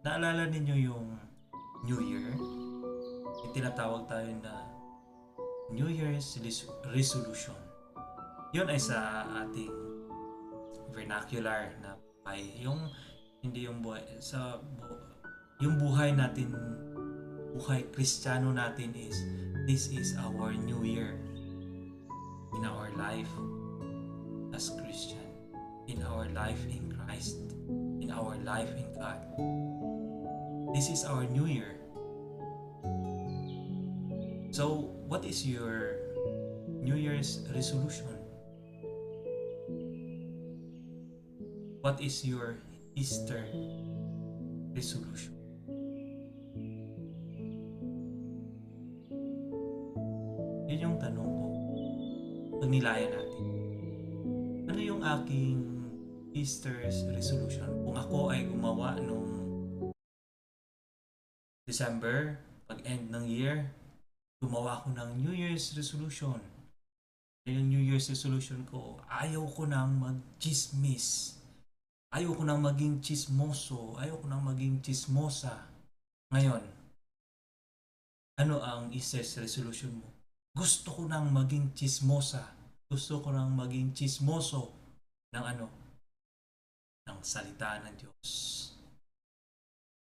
Naalala ninyo yung New Year? Yung tinatawag tayo na New Year's Resolution. Yun ay sa ating vernacular na buhay. Yung hindi yung buhay yung buhay natin, buhay Kristiyano natin is this is our new year in our life as Christian, in our life in Christ, in our life in God. This is our new year. So, what is your New Year's resolution? What is your Easter resolution? Yun yung tanong ko. Pagnilayan natin. Ano yung aking Easter's resolution? Kung ako ay gumawa nung December, pag-end ng year, gumawa ako ng New Year's resolution. Yung New Year's resolution ko, ayaw ko nang mag-chismis. Ayaw ko nang maging chismoso. Ayaw ko nang maging chismosa. Ngayon, ano ang Easter's resolution mo? Gusto ko nang maging chismosa. Gusto ko nang maging chismoso ng ano? Ng salita ng Diyos.